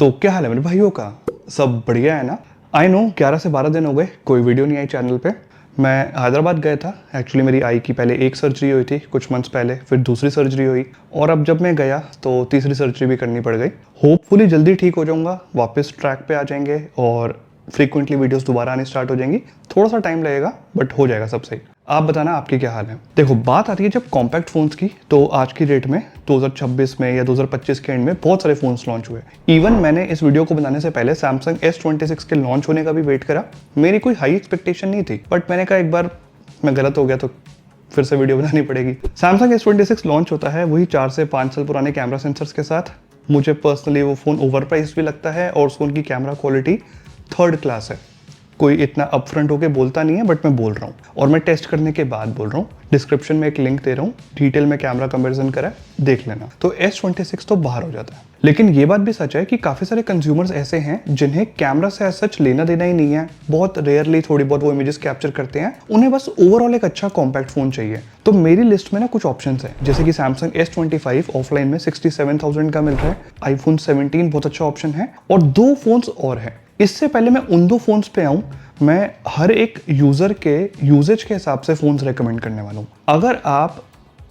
तो क्या हाल है मेरे भाइयों का? सब बढ़िया है ना? आई नो 11 से 12 दिन हो गए कोई वीडियो नहीं आई चैनल पे। मैं हैदराबाद गया था। एक्चुअली मेरी आई की पहले एक सर्जरी हुई थी कुछ मंथ्स पहले, फिर दूसरी सर्जरी हुई और अब जब मैं गया तो तीसरी सर्जरी भी करनी पड़ गई। होपफुली जल्दी ठीक हो जाऊंगा, वापस ट्रैक पे आ जाएंगे और फ्रीक्वेंटली वीडियोस दोबारा आनी स्टार्ट हो जाएंगी। थोड़ा सा टाइम लगेगा बट हो जाएगा सब सही। आप बताना आपके क्या हाल है। देखो, बात आती है जब कॉम्पैक्ट फोन्स की, तो आज की डेट में 2026 में या 2025 के एंड में बहुत सारे फोन्स लॉन्च हुए। इवन मैंने इस वीडियो को बनाने से पहले सैमसंग S26 के लॉन्च होने का भी वेट करा। मेरी कोई हाई एक्सपेक्टेशन नहीं थी बट मैंने कहा एक बार मैं गलत हो गया तो फिर से वीडियो बनानी पड़ेगी। सैमसंग S26 लॉन्च होता है वही 4 से 5 साल पुराने कैमरा सेंसर्स के साथ। मुझे पर्सनली वो फोन ओवर प्राइस भी लगता है और उस फोन की कैमरा क्वालिटी थर्ड क्लास है। कोई इतना अपफ्रंट होके बोलता नहीं है बट मैं बोल रहा हूँ और मैं टेस्ट करने के बाद बोल रहा हूँ। डिस्क्रिप्शन में एक लिंक दे रहा हूँ, डिटेल में कैमरा कंपैरिजन करा, देख लेना। तो S26 तो बाहर हो जाता है। लेकिन ये बात भी सच है कि काफी सारे कंज्यूमर्स ऐसे हैं जिन्हें कैमरा से सच लेना देना ही नहीं है। बहुत रेयरली थोड़ी बहुत वो इमेजेस कैप्चर करते हैं, उन्हें बस ओवरऑल एक अच्छा कॉम्पैक्ट फोन चाहिए। तो मेरी लिस्ट में ना कुछ ऑप्शंस हैं, जैसे कि सैमसंग S25 ऑफलाइन में 67,000 का मिल रहा है। आईफोन 17 बहुत अच्छा ऑप्शन है और दो फोन्स और हैं। इससे पहले मैं उन दो फोन्स पे आऊं, मैं हर एक यूजर के यूजेज के हिसाब से फोन्स रेकमेंड करने वाला हूं। अगर आप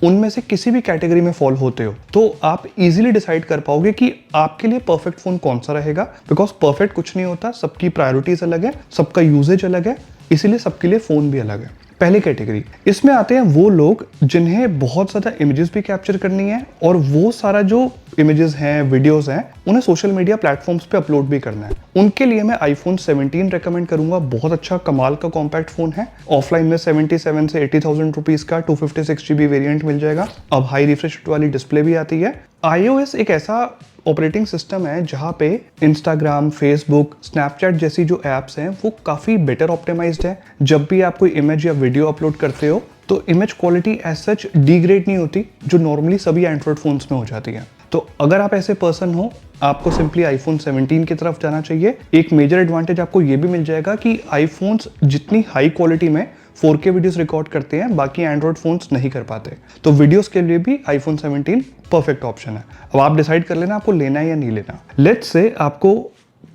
उनमें से किसी भी कैटेगरी में फॉल होते हो तो आप इजीली डिसाइड कर पाओगे कि आपके लिए परफेक्ट फोन कौन सा रहेगा। बिकॉज परफेक्ट कुछ नहीं होता, सबकी प्रायोरिटीज अलग है, सबका यूजेज अलग है, इसीलिए सबके लिए फोन भी अलग है। पहली कैटेगरी, इसमें आते हैं वो लोग जिन्हें बहुत ज़्यादा इमेजेस भी कैप्चर करनी है और वो सारा जो इमेजेस हैं, वीडियोस हैं, उन्हें सोशल मीडिया प्लेटफॉर्म्स पे अपलोड भी करना है। उनके लिए मैं आईफोन 17 रेकमेंड करूंगा। बहुत अच्छा कमाल का कॉम्पैक्ट फोन है। ऑफलाइन में 77 से 80,000 रुपीज का 256 GB वेरिएंट मिल जाएगा। अब हाई रिफ्रेश वाली डिस्प्ले भी आती है। iOS एक ऐसा ऑपरेटिंग सिस्टम है जहां पे इंस्टाग्राम, फेसबुक, स्नैपचैट जैसी जो एप्स हैं वो काफ़ी बेटर ऑप्टिमाइज्ड है। जब भी आप कोई इमेज या वीडियो अपलोड करते हो तो image quality as such degrade नहीं होती, जो नॉर्मली सभी एंड्रॉयड फोन्स में हो जाती है। तो अगर आप ऐसे पर्सन हो, आपको सिंपली आईफोन 17 की तरफ जाना चाहिए। एक मेजर एडवांटेज आपको ये भी मिल जाएगा कि आईफोन्स जितनी हाई क्वालिटी में 4K वीडियोस रिकॉर्ड करते हैं, बाकी एंड्रॉयड फोन्स नहीं कर पाते। तो वीडियोस के लिए भी आईफोन 17 परफेक्ट ऑप्शन है। अब आप डिसाइड कर लेना आपको लेना है या नहीं लेना। लेट्स से आपको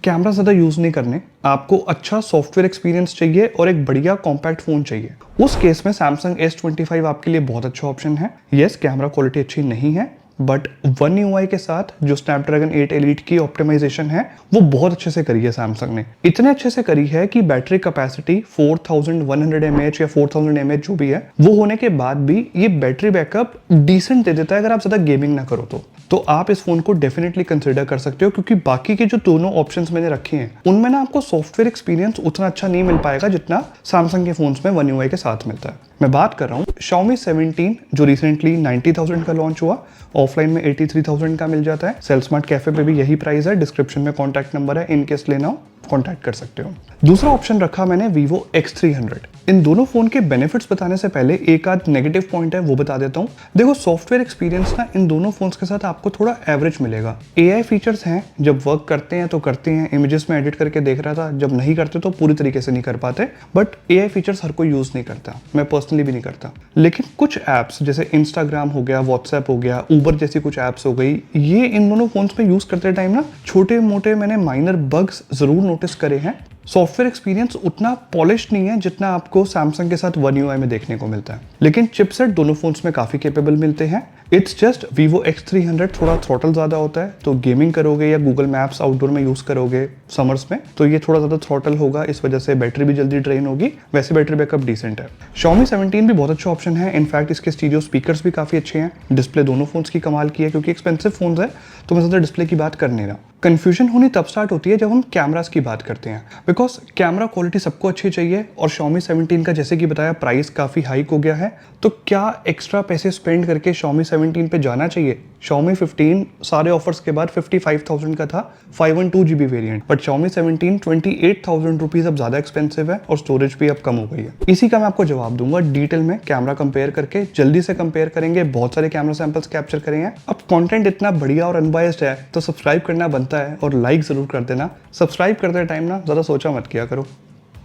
कैमरा ज़्यादा यूज़ नहीं करने, आपको अच्छा सॉफ्टवेयर एक्सपीरियंस चाहिए और एक बढ़िया कॉम्पैक्ट फ़ोन चाहिए। उस केस में सैमसंग S25 आपके लिए बहुत अच्छा ऑप्शन है। यस, कैमरा क्वालिटी अच्छी नहीं है बट One UI के साथ जो स्नैपड्रैगन 8 एलीट की ऑप्टिमाइजेशन है वो बहुत अच्छे से करी है सैमसंग ने। इतने अच्छे से करी है कि बैटरी कैपेसिटी 4100 mAh या 4000 mAh जो भी है वो होने के बाद भी ये बैटरी बैकअप डिसेंट दे देता है अगर आप ज़्यादा गेमिंग ना करो तो आप इस फोन को डेफिनेटली कंसिडर कर सकते हो, क्योंकि बाकी के जो दोनों ऑप्शंस मैंने रखे हैं उनमें ना आपको सॉफ्टवेयर एक्सपीरियंस उतना अच्छा नहीं मिल पाएगा जितना सैमसंग के फोन्स में One UI के साथ मिलता है। मैं बात कर रहा हूँ Xiaomi 17 जो रिसेंटली 90,000 का लॉन्च हुआ, ऑफलाइन में 83,000 का मिल जाता है। सेल स्मार्ट कैफे पे भी यही प्राइस है। डिस्क्रिप्शन में कॉन्टैक्ट नंबर है, इन केस लेना हो कॉन्टैक्ट कर सकते हो। दूसरा ऑप्शन रखा मैंने Vivo X300। इन दोनों फोन के बेनिफिट्स बताने से पहले एक आध नेगेटिव पॉइंट है वो बता देता हूँ। देखो, सॉफ्टवेयर एक्सपीरियंस ना इन दोनों फोन्स के साथ आपको थोड़ा एवरेज मिलेगा। AI फीचर्स हैं, जब वर्क करते हैं तो करते हैं। इमेजेस में एडिट करके देख रहा था, जब नहीं करते तो पूरी तरीके से नहीं कर पाते। बट AI फीचर्स हर कोई यूज नहीं करता, मैं पर्सनली भी नहीं करता। लेकिन कुछ ऐप्स जैसे इंस्टाग्राम हो गया, व्हाट्सएप हो गया, ऊबर जैसी कुछ ऐप्स हो गई, ये इन दोनों फोन्स पे यूज करते टाइम ना छोटे मोटे मैंने माइनर बग्स जरूर नोटिस करे हैं। सॉफ्टवेयर एक्सपीरियंस उतना पॉलिश नहीं है जितना आपको सैमसंग के साथ One UI में देखने को मिलता है, लेकिन चिपसेट दोनों फोन्स में काफी कैपेबल मिलते हैं। इट्स जस्ट Vivo X300 थोड़ा थ्रॉटल ज्यादा होता है, तो गेमिंग करोगे या गूगल मैप्स आउटडोर में यूज करोगे समर्स में तो ये थोड़ा ज्यादा थ्रॉटल होगा, इस वजह से बैटरी भी जल्दी ड्रेन होगी। वैसे बैटरी बैकअप डिसेंट है। Xiaomi 17 भी बहुत अच्छा ऑप्शन है। इनफैक्ट इसके स्टीरियो स्पीकर्स भी काफी अच्छे हैं। डिस्प्ले दोनों फोन्स की कमाल की है, क्योंकि एक्सपेंसिव फोन्स है तो मैं ज्यादा डिस्प्ले की बात कर नहीं रहा। कंफ्यूजन होनी तब स्टार्ट होती है जब हम कैमरास की बात करते हैं, बिकॉज कैमरा क्वालिटी सबको अच्छी चाहिए और Xiaomi 17 का जैसे कि बताया प्राइस काफ़ी हाइक हो गया है। तो क्या एक्स्ट्रा पैसे स्पेंड करके Xiaomi 17 पे जाना चाहिए? Xiaomi 15 सारे ऑफर्स के बाद 55,000 का था 512 GB variant, but Xiaomi 17 28,000 rupees अब ज़्यादा एक्सपेंसिव है और स्टोरेज भी अब कम हो गई है। इसी का मैं आपको जवाब दूंगा डिटेल में कैमरा कंपेयर करके। जल्दी से कंपेयर करेंगे, बहुत सारे कैमरा सैंपल्स कैप्चर करेंगे। अब कंटेंट इतना बढ़िया और अनबायस्ड है तो सब्सक्राइब करना बनता है और लाइक ज़रूर कर देना। सब्सक्राइब करते टाइम ना ज़्यादा सोचा मत किया करो,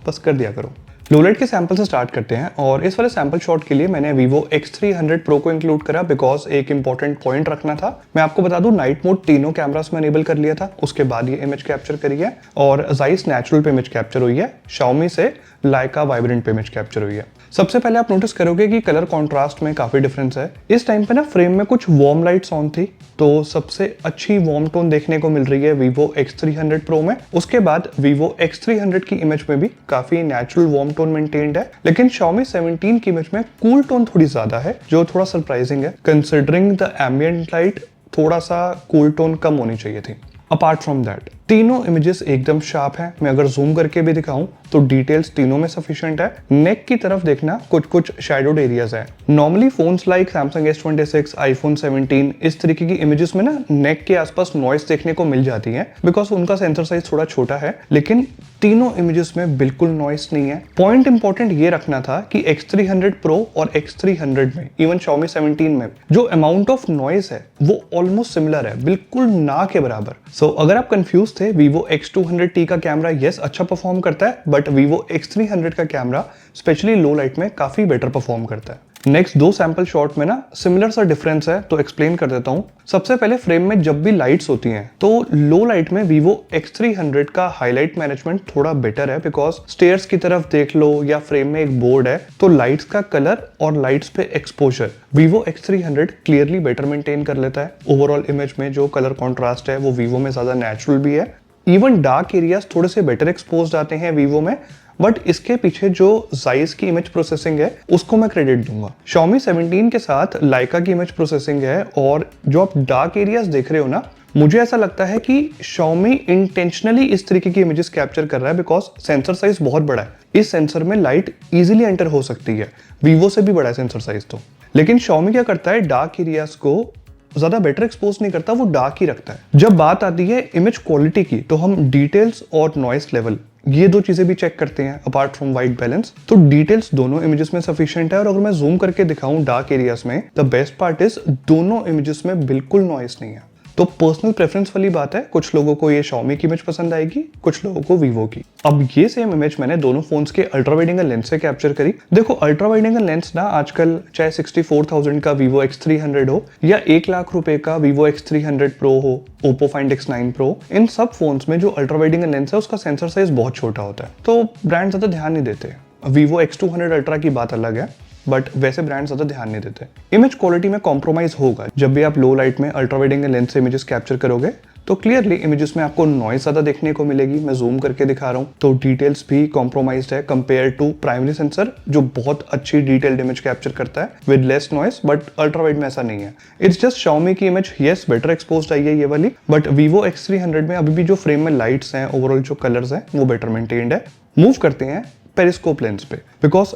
बस कर दिया करो। लो लाइट के सैंपल से स्टार्ट करते हैं और इस वाले सैंपल शॉट के लिए मैंने Vivo X300 Pro को इंक्लूड करा बिकॉज एक इंपॉर्टेंट पॉइंट रखना था। मैं आपको बता दूं नाइट मोड तीनों कैमरास में अनेबल कर लिया था, उसके बाद ये इमेज कैप्चर करी है और Zeiss नेचुरल पे इमेज कैप्चर हुई है, Xiaomi से Leica वाइब्रेंट पे इमेज कैप्चर हुई है। सबसे पहले आप नोटिस करोगे कि कलर कॉन्ट्रास्ट में काफी डिफरेंस है। इस टाइम पे ना फ्रेम में कुछ वार्म लाइट्स ऑन थी, तो सबसे अच्छी वार्म टोन देखने को मिल रही है Vivo X300 Pro में। उसके बाद Vivo X300 की इमेज में भी काफी नेचुरल वार्म टोन मेंटेन्ड है, लेकिन Xiaomi 17 की इमेज में कूल टोन थोड़ी ज्यादा है, जो थोड़ा सरप्राइजिंग है कंसिडरिंग द एम्बिएंट लाइट। थोड़ा सा कूल टोन कम होनी चाहिए थी। अपार्ट फ्रॉम दैट तीनों इमेजेस एकदम शार्प हैं। मैं अगर जूम करके भी दिखाऊं तो डिटेल्स तीनों में सफिशिएंट है। नेक की तरफ देखना कुछ शैडोड एरियाज है। Normally phones like Samsung S26, iPhone 17 इस तरीके की इमेजेस में ना नेक के आसपास नॉइस देखने को मिल जाती है बिकॉज उनका सेंसर साइज थोड़ा छोटा है, लेकिन तीनों इमेजेस में बिल्कुल नॉइस नहीं है। पॉइंट इंपॉर्टेंट ये रखना था कि X300 Pro और X300 में इवन Xiaomi 17 में जो अमाउंट ऑफ नॉइस है वो ऑलमोस्ट सिमिलर है, बिल्कुल ना के बराबर। सो अगर आप कंफ्यूज थे, Vivo X200T का कैमरा यस अच्छा परफॉर्म करता है, बट Vivo X300 का कैमरा स्पेशली लो लाइट में काफी बेटर परफॉर्म करता है। नेक्स्ट दो सैंपल शॉट में ना सिमिलर सा डिफरेंस है, तो एक्सप्लेन कर देता हूं। सबसे पहले फ्रेम में जब भी लाइट्स होती हैं तो लो लाइट में Vivo X300 का हाईलाइट मैनेजमेंट थोड़ा बेटर है बिकॉज स्टेयर्स की तरफ देख लो या फ्रेम में एक बोर्ड है तो लाइट्स का कलर और लाइट्स पे exposure Vivo X300 clearly better maintain कर लेता है। ओवरऑल इमेज में जो कलर कॉन्ट्रास्ट है वो Vivo में ज्यादा नेचुरल भी है। इवन डार्क एरियाज थोड़े से बेटर एक्सपोज आते हैं Vivo में, बट इसके पीछे जो Zeiss की इमेज प्रोसेसिंग है उसको मैं क्रेडिट दूंगा। Xiaomi 17 के साथ Leica की इमेज प्रोसेसिंग है और जो आप डार्क एरियाज देख रहे हो ना, मुझे ऐसा लगता है कि Xiaomi इंटेंशनली इस तरीके की इमेजेस कैप्चर कर रहा है बिकॉज सेंसर साइज बहुत बड़ा है। इस सेंसर में लाइट इजीली एंटर हो सकती है, Vivo से भी बड़ा है सेंसर साइज तो। लेकिन Xiaomi क्या करता है, डार्क एरियाज को ज्यादा बेटर एक्सपोज नहीं करता, वो डार्क ही रखता है। जब बात आती है इमेज क्वालिटी की तो हम डिटेल्स और नॉइस लेवल ये दो चीजें भी चेक करते हैं अपार्ट फ्रॉम वाइट बैलेंस। तो डिटेल्स दोनों इमेजेस में सफिशिएंट है और अगर मैं जूम करके दिखाऊं डार्क एरियाज में, द बेस्ट पार्ट इज दोनों इमेजेस में बिल्कुल नॉइस नहीं है। तो पर्सनल प्रेफरेंस वाली बात है, कुछ लोगों को ये Xiaomi की इमेज पसंद आएगी, कुछ लोगों को Vivo की। अब ये सेम इमेज मैंने दोनों फोन्स के अल्ट्रा वाइड एंगल लेंस से कैप्चर करी। देखो अल्ट्रा वाइड एंगल लेंस ना आजकल चाहे 64,000 का Vivo X300 हो या 1 लाख रुपए का Vivo X300 Pro हो, Oppo Find X9 Pro, इन सब फोन्स में जो अल्ट्रा वाइड एंगल लेंस है उसका सेंसर साइज बहुत छोटा होता है, तो ब्रांड ज्यादा ध्यान नहीं देते। Vivo X200 Ultra की बात अलग है, बट वैसे ब्रांड ज्यादा ध्यान नहीं देते। इमेज क्वालिटी में कॉम्प्रोमाइज होगा जब भी आप लो लाइट में अल्ट्रा वाइड एंगल लेंस से इमेजेस कैप्चर करोगे, तो क्लियरली इमेजेस में आपको नॉइस ज्यादा देखने को मिलेगी। मैं जूम करके दिखा रहा हूँ तो डिटेल्स भी कॉम्प्रोमाइज्ड है कंपेयर टू प्राइमरी सेंसर जो बहुत अच्छी डिटेल्ड इमेज कैप्चर करता है with less noise, but ultra wide में ऐसा नहीं है। इट्स जस्ट Xiaomi की इमेज यस बेटर एक्सपोज्ड आई है ये वाली, बट Vivo X300 में अभी भी जो फ्रेम में लाइट्स हैं, ओवरऑल जो कलर्स हैं वो बेटर मेंटेन्ड है। मूव करते हैं पेरिस्कोप लेंस पे because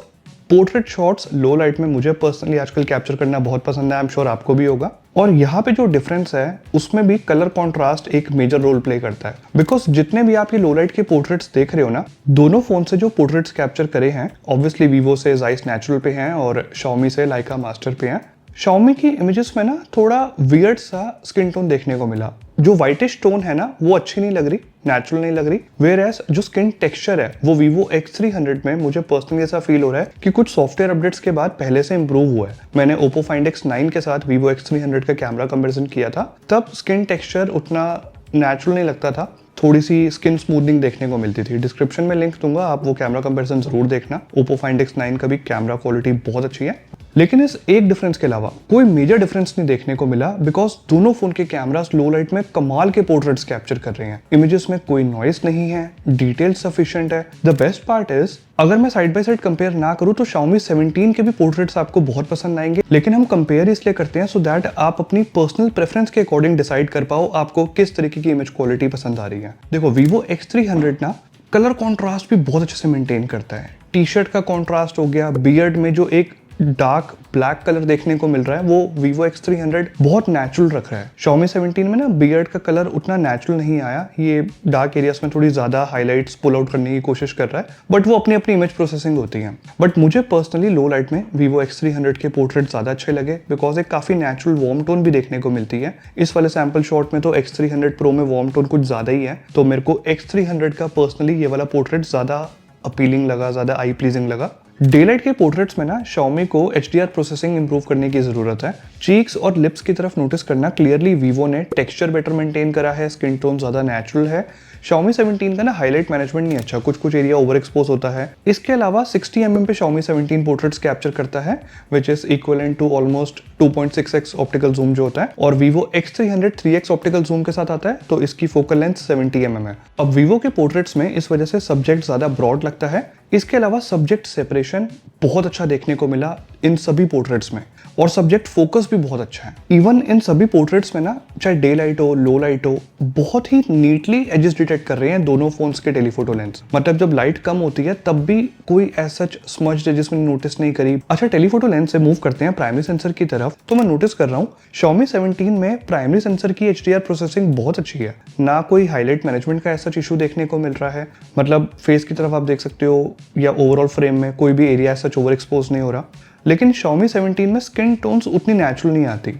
portrait shots low light में मुझे पर्सनली आजकल कैप्चर करना बहुत पसंद है, आई एम श्योर आपको भी होगा। और यहाँ पे जो डिफरेंस है उसमें भी कलर कॉन्ट्रास्ट एक मेजर रोल प्ले करता है बिकॉज जितने भी आप ये लो लाइट के पोर्ट्रेट्स देख रहे हो ना, दोनों फोन से जो पोर्ट्रेट्स कैप्चर करे हैं ऑब्वियसली Vivo से Zeiss नेचुरल पे हैं और Xiaomi से Leica मास्टर पे हैं। Xiaomi की इमेजेस में ना थोड़ा वियर्ड सा स्किन टोन देखने को मिला। जो व्हाइटिश टोन है ना वो अच्छी नहीं लग रही, नेचुरल नहीं लग रही। वेयर एज जो स्किन टेक्सचर है वो Vivo X300 में मुझे पर्सनली ऐसा फील हो रहा है कि कुछ सॉफ्टवेयर अपडेट्स के बाद पहले से इंप्रूव हुआ है। मैंने Oppo Find X9 के साथ Vivo X300 का कैमरा कंपैरिजन किया था, तब स्किन टेक्सचर उतना नेचुरल नहीं लगता था, थोड़ी सी स्किन स्मूथनिंग देखने को मिलती थी। डिस्क्रिप्शन में लिंक दूंगा, आप वो कैमरा कंपैरिजन जरूर देखना। Oppo Find X9 का भी कैमरा क्वालिटी बहुत अच्छी है, लेकिन इस एक डिफरेंस के अलावा कोई मेजर डिफरेंस नहीं देखने को मिला बिकॉज दोनों फोन के कैमरास लो लाइट में कमाल के पोर्ट्रेट्स कैप्चर कर रहे हैं। इमेजेस में कोई नॉइस नहीं है, डिटेल सफिशिएंट है। द बेस्ट पार्ट इज अगर मैं साइड बाय साइड कंपेयर ना करूं तो Xiaomi 17 के भी पोर्ट्रेट्स आपको बहुत पसंद आएंगे, लेकिन हम कंपेयर इसलिए करते हैं सो दैट आप अपनी पर्सनल प्रेफरेंस के अकॉर्डिंग डिसाइड कर पाओ आपको किस तरीके की इमेज क्वालिटी पसंद आ रही है। देखो Vivo X300 ना कलर कॉन्ट्रास्ट भी बहुत अच्छे से मेंटेन करता है। टी शर्ट का कॉन्ट्रास्ट हो गया, बियर्ड में जो एक डार्क ब्लैक कलर देखने को मिल रहा है वो Vivo X300 बहुत नेचुरल रख रहा है। Xiaomi 17 में ना बियर्ड का कलर उतना नेचुरल नहीं आया, ये डार्क एरियाज में थोड़ी ज्यादा हाइलाइट्स पुल आउट करने की कोशिश कर रहा है, बट वो अपनी अपनी इमेज प्रोसेसिंग होती है। बट मुझे पर्सनली लो लाइट में Vivo X300 के पोर्ट्रेट ज्यादा अच्छे लगे बिकॉज एक काफी नेचुरल वार्म टोन भी देखने को मिलती है। इस वाले सैंपल शॉट में तो X300 Pro में वार्म टोन कुछ ज्यादा ही है, तो मेरे को X300 का पर्सनली ये वाला पोर्ट्रेट ज्यादा अपीलिंग लगा, ज़्यादा आई प्लीजिंग लगा। डे लाइट के पोर्ट्रेट्स में ना Xiaomi को HDR प्रोसेसिंग इंप्रूव करने की ज़रूरत है। चीक्स और लिप्स की तरफ नोटिस करना, क्लियरली वीवो ने टेक्सचर बेटर मेंटेन करा है, स्किन टोन ज़्यादा नेचुरल है। Xiaomi 17 का ना हाईलाइट मैनेजमेंट नहीं अच्छा, कुछ एरिया ओवर एक्सपोज होता है। इसके अलावा 60 mm पे Xiaomi 17 पोर्ट्रेट्स कैप्चर करता है, which is equivalent to almost 2.6x optical zoom जो होता है, और Vivo X300 3x optical zoom के साथ आता है, तो इसकी फोकल लेंथ 70 mm है। अब Vivo के पोर्ट्रेट्स में इस वजह से सब्जेक्ट ज़्यादा ब्रॉड लगता है। इसके अलावा सब्जेक्ट सेपरेशन बहुत अच्छा देखने को मिला इन सभी पोर्ट्रेट्स में, और सब्जेक्ट फोकस भी बहुत अच्छा है। इवन इन सभी पोर्ट्रेट्स में ना, चाहे डे लाइट हो, लो लाइट हो, बहुत ही नीटली एजेस डिटेक्ट कर रहे हैं दोनों फोन्स के टेलीफोटो लेंस। मतलब जब लाइट कम होती है तब भी कोई ऐसा स्मज एजेस में नोटिस नहीं करी। अच्छा, टेलीफोटो लेंस से मूव करते हैं प्राइमरी सेंसर की तरफ, तो मैं नोटिस कर रहा हूँ Xiaomi 17 में प्राइमरी सेंसर की HDR प्रोसेसिंग बहुत अच्छी है। ना कोई हाईलाइट मैनेजमेंट का ऐसा इशू देखने को मिल रहा है, मतलब फेस की तरफ आप देख सकते हो या ओवरऑल फ्रेम में कोई भी एरिया ऐसा ओवर एक्सपोज नहीं हो रहा। लेकिन Xiaomi 17 में स्किन टोन्स उतनी नेचुरल नहीं आती,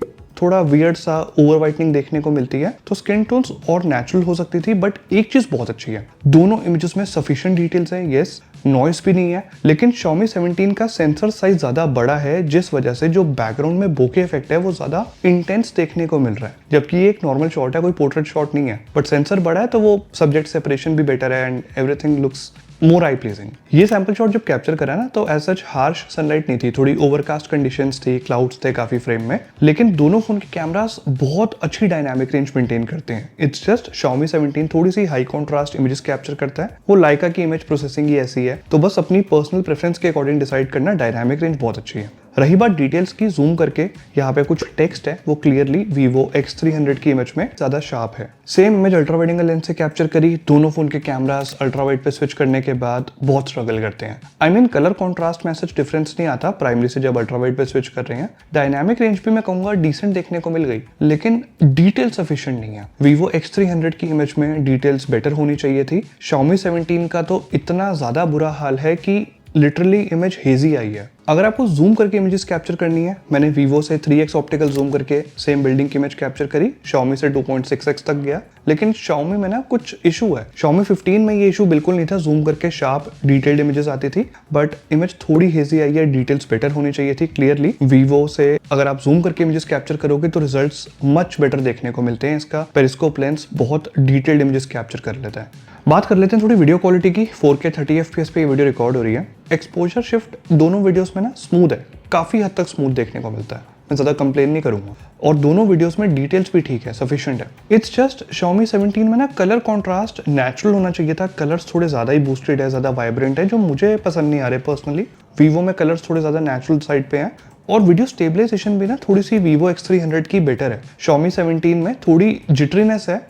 थोड़ा वियर्ड सा ओवर वाइटनिंग देखने को मिलती है, तो स्किन टोन्स और नेचुरल हो सकती थी। बट एक चीज बहुत अच्छी है, दोनों इमेजेस में सफिशिएंट डिटेल्स है। यस, नॉइस भी नहीं है, लेकिन Xiaomi 17 का सेंसर साइज ज्यादा बड़ा है, जिस वजह से जो बैकग्राउंड में बोके इफेक्ट है वो ज्यादा इंटेंस देखने को मिल रहा है। जबकि ये एक नॉर्मल शॉट है, कोई पोर्ट्रेट शॉट नहीं है, बट सेंसर बड़ा है तो वो सब्जेक्ट सेपरेशन भी बेटर है and everything looks more I pleasing. ये सैंपल शॉट जब कैप्चर करा ना, तो एज सच हार्श सनलाइट नहीं थी, थोड़ी ओवरकास्ट कंडीशंस थी, क्लाउड्स थे काफी फ्रेम में, लेकिन दोनों फोन के कैमरास बहुत अच्छी डायनामिक रेंज मेंटेन करते हैं। इट्स जस्ट Xiaomi 17 थोड़ी सी हाई कॉन्ट्रास्ट इमेजेस कैप्चर करता है, वो लाइका की इमेज प्रोसेसिंग ही ऐसी है, तो बस अपनी पर्सनल प्रेफरेंस के अकॉर्डिंग डिसाइड करना। डायनामिक रेंज बहुत अच्छी है। रही बात डिटेल्स की, जूम करके यहाँ पे कुछ टेक्स्ट है, वो क्लियरली Vivo X300 की इमेज में ज्यादा शार्प है। Same image ultra wide angle lens से कैप्चर करी, दोनों फोन के कैमरास अल्ट्रा वाइड पे स्विच करने के बाद बहुत स्ट्रगल करते हैं। आई मीन कलर कॉन्ट्रास्ट में सच डिफरेंस नहीं आता प्राइमरी से जब अल्ट्रा वाइड पे स्विच कर रहे हैं। डायनामिक रेंज भी मैं कहूंगा डिसेंट देखने को मिल गई, लेकिन डिटेल सफिशिएंट नहीं है। Vivo X300 की इमेज में डिटेल्स बेटर होनी चाहिए थी। Xiaomi 17 का तो इतना ज्यादा बुरा हाल है कि लिटरली इमेज हेजी आई है। अगर आपको जूम करके इमेजेस कैप्चर करनी है, मैंने Vivo से 3x ऑप्टिकल जूम करके सेम बिल्डिंग की इमेज कैप्चर करी, Xiaomi से 2.6x तक गया, लेकिन Xiaomi में ना कुछ इशू है। Xiaomi 15 में ये इशू बिल्कुल नहीं था, जूम करके शार्प डिटेल्ड इमेजेस आती थी, बट इमेज थोड़ी हेजी आई है, डिटेल्स बेटर होनी चाहिए थी। क्लियरली Vivo से अगर आप जूम करके इमेजेस कैप्चर करोगे तो रिजल्ट्स मच बेटर देखने को मिलते हैं। इसका पेरिस्कोप लेंस बहुत डिटेल्ड इमेजेस कैप्चर कर लेता है। बात कर लेते हैं थोड़ी वीडियो क्वालिटी की। 4K 30 FPS पे ये वीडियो रिकॉर्ड हो रही है। एक्सपोजर शिफ्ट दोनों वीडियोस में ना स्मूथ है, काफी हद तक स्मूथ देखने को मिलता है, मैं ज्यादा कंप्लेन नहीं करूंगा, और दोनों वीडियोस में डिटेल्स भी ठीक है, सफिशिएंट है। इट्स जस्ट Xiaomi 17 में ना कलर कॉन्ट्रास्ट नेचुरल होना चाहिए था, कलर्स थोड़े ज्यादा ही बूस्टेड है, ज्यादा वाइब्रेंट है, जो मुझे पसंद नहीं आ रहे पर्सनली। Vivo में कलर्स थोड़े ज्यादा नेचुरल साइड पे हैं, और वीडियो स्टेबलाइजेशन भी ना थोड़ी सी Vivo X300 की बेटर है। Xiaomi 17 में थोड़ी जिटरीनेस है,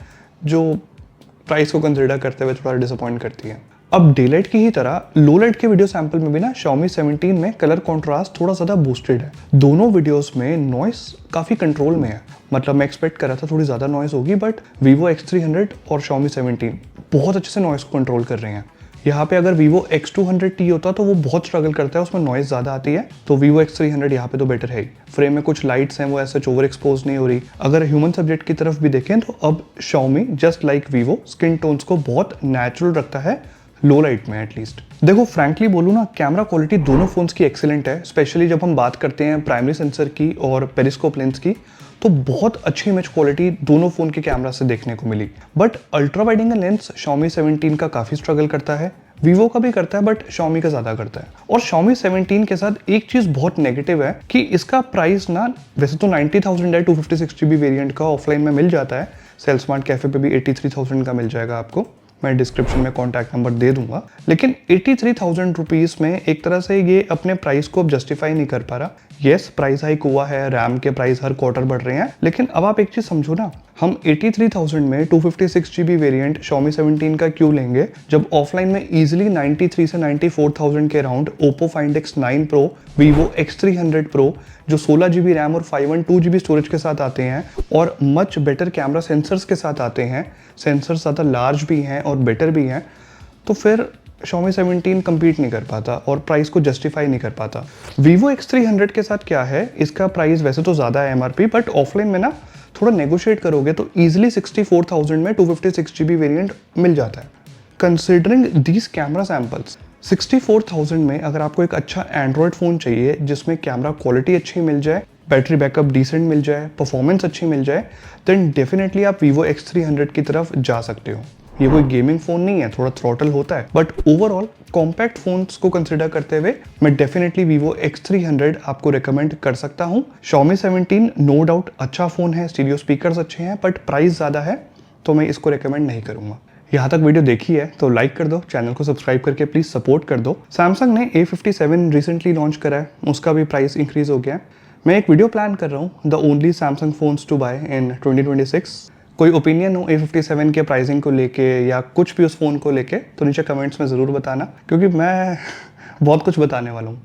जो प्राइस को कंसिडर करते हुए थोड़ा डिसअपॉइंट करती है। अब डे लाइट की ही तरह लो लाइट के वीडियो सैंपल में भी ना Xiaomi 17 में कलर कॉन्ट्रास्ट थोड़ा ज़्यादा बूस्टेड है। दोनों वीडियोस में नॉइस काफ़ी कंट्रोल में है, मतलब मैं एक्सपेक्ट कर रहा था थोड़ी ज़्यादा नॉइस होगी, बट Vivo X300 और Xiaomi 17 बहुत अच्छे से नॉइस को कंट्रोल कर रहे हैं। यहाँ पे अगर Vivo X200T होता तो वो बहुत स्ट्रगल करता है, उसमें नॉइस ज़्यादा आती है, तो Vivo X300 यहाँ पे तो बेटर है ही। फ्रेम में कुछ लाइट्स हैं, वो ऐसे ओवर एक्सपोज नहीं हो रही। अगर ह्यूमन सब्जेक्ट की तरफ भी देखें तो अब Xiaomi just like Vivo skin tones को बहुत नेचुरल रखता है, लो लाइट में एटलीस्ट। देखो फ्रैंकली बोलूँ ना, कैमरा क्वालिटी दोनों फोन्स की एक्सीलेंट है, स्पेशली जब हम बात करते हैं प्राइमरी सेंसर की और पेरिस्कोप लेंस की, तो बहुत अच्छी इमेज क्वालिटी दोनों फोन के कैमरा से देखने को मिली। But ultra wide angle lens Xiaomi 17 का काफी स्ट्रगल करता है, Vivo का भी करता है, बट Xiaomi का ज्यादा करता है। और Xiaomi 17 के साथ एक चीज बहुत नेगेटिव है कि इसका प्राइस ना वैसे तो 90,000 है, 256GB वेरिएंट का ऑफलाइन में मिल जाता है, सेल्समार्ट कैफे पे भी 83,000 का मिल जाएगा आपको, मैं डिस्क्रिप्शन में कॉन्टैक्ट नंबर दे दूंगा। लेकिन 83,000 रुपीज में एक तरह से ये अपने प्राइस को अब जस्टिफाई नहीं कर पा रहा। यस, प्राइस हाइक हुआ है, रैम के प्राइस हर क्वार्टर बढ़ रहे हैं, लेकिन अब आप एक चीज समझो ना, हम 83,000 में 256GB वेरिएंट Xiaomi 17 का क्यों लेंगे, जब ऑफलाइन में इजीली 93 से 94,000 के around Oppo Find X9 Pro, Vivo X300 Pro जो 16GB रैम और 512GB स्टोरेज के साथ आते हैं और मच बेटर कैमरा सेंसर्स के साथ आते हैं, सेंसर ज़्यादा लार्ज भी हैं और बेटर भी हैं, तो फिर Xiaomi 17 compete नहीं कर पाता और प्राइस को जस्टिफाई नहीं कर पाता। Vivo X300 के साथ क्या है, इसका प्राइस वैसे तो ज़्यादा है MRP, बट ऑफलाइन में ना थोड़ा नेगोशिएट करोगे तो इजीली 64,000 में 256GB वेरिएंट मिल जाता है। कंसिडरिंग दीज कैमरा सैंपल्स, 64,000 में अगर आपको एक अच्छा एंड्रॉयड फ़ोन चाहिए जिसमें कैमरा क्वालिटी अच्छी मिल जाए, बैटरी बैकअप डिसेंट मिल जाए, परफॉर्मेंस अच्छी मिल जाए, देन डेफिनेटली आप Vivo X300 की तरफ जा सकते हो। ये कोई गेमिंग फ़ोन नहीं है, थोड़ा थ्रॉटल होता है, बट ओवरऑल कॉम्पैक्ट फ़ोन्स को कंसिडर करते हुए मैं डेफिनेटली Vivo X300 आपको रिकमेंड कर सकता हूँ। Xiaomi 17 नो डाउट अच्छा फ़ोन है, स्टीरियो स्पीकर्स अच्छे हैं, बट प्राइस ज़्यादा है, तो मैं इसको रिकमेंड नहीं करूँगा। यहाँ तक वीडियो देखी है तो लाइक कर दो, चैनल को सब्सक्राइब करके प्लीज़ सपोर्ट कर दो। सैमसंग ने A57 रिसेंटली लॉन्च करा है, उसका भी प्राइस इंक्रीज हो गया है। मैं एक वीडियो प्लान कर रहा हूँ, the only Samsung phones to buy in 2026। कोई ओपिनियन हो A57 के प्राइसिंग को लेके या कुछ भी उस फ़ोन को लेके तो नीचे कमेंट्स में ज़रूर बताना, क्योंकि मैं बहुत कुछ बताने वाला हूँ।